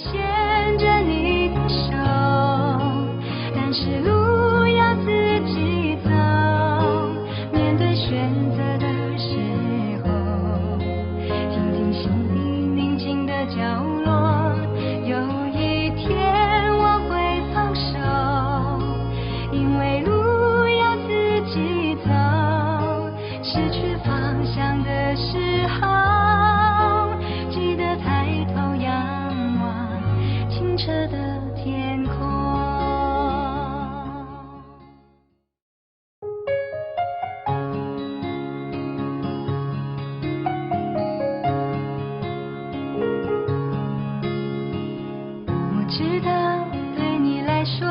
牵着你的手，但是路要自己走。面对选择的时候，听听心里宁静的角落。有一天我会放手，因为路要自己走。失去方向的时候，记得抬头仰望清澈的天空。我知道对你来说，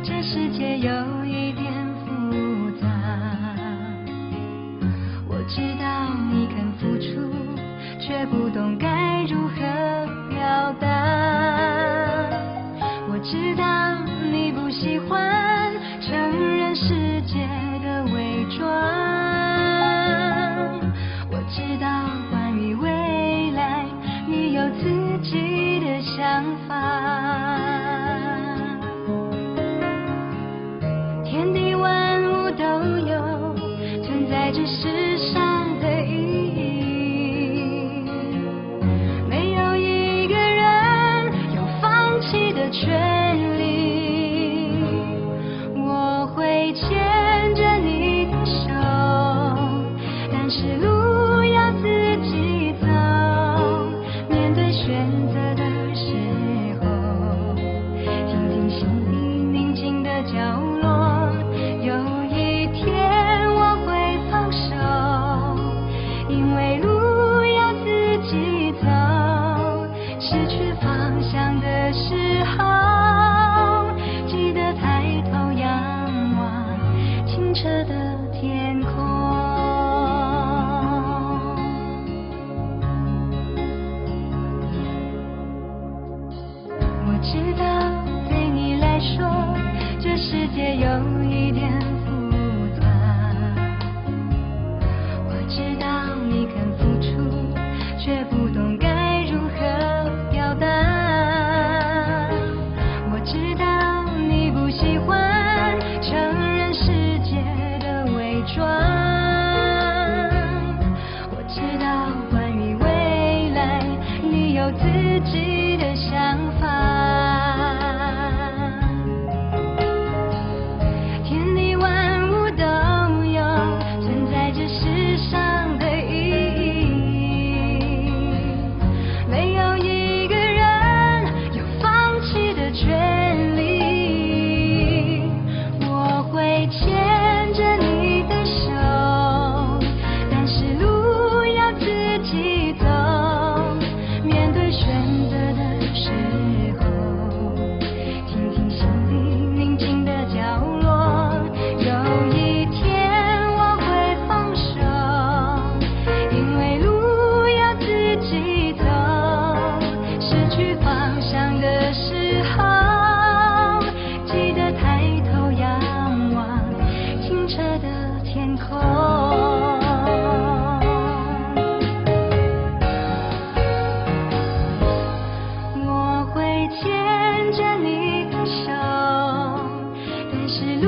这世界有一点复杂。我知道你肯付出，却不懂该如何表达。我知道你不喜欢承认世界的伪装。我知道关于未来，你有自己的想法。天地万物都有存在这世上的意义，没有一个人有放弃的权利。我会牵着你的手，但是路要自己走。面对选择的时候，听听心里宁静的角落。有一天我会放手，因为路要自己走。失去方向的时候，记得抬头仰望清澈的天空。我知道对你来说，这世界有一点复杂。我知道你肯付出，却不懂该如何表达。我知道你不喜欢承认世界的伪装。我知道关于未来，你有自己的想法。天地万物都有存在这世上的意义，没有一个人有放弃的权利。我会牵着你的手，但是路要自己走。面对选择的时候，听听心里宁静的角落。有一天我会放手，因为路要自己走。失去方向的时候，记得抬头仰望清澈的天空。我会牵着你的手，但是路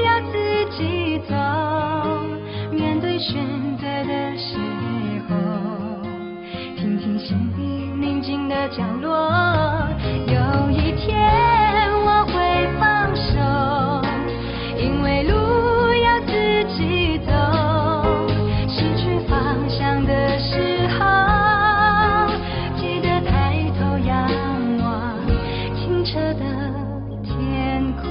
要自己走。面对选择的时候，听听心里宁静的角落。有一天我会放手，因为路要自己走。失去方向的时候，记得抬头仰望清澈的天空。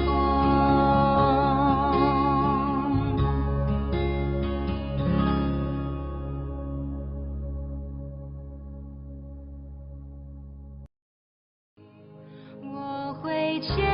我会牵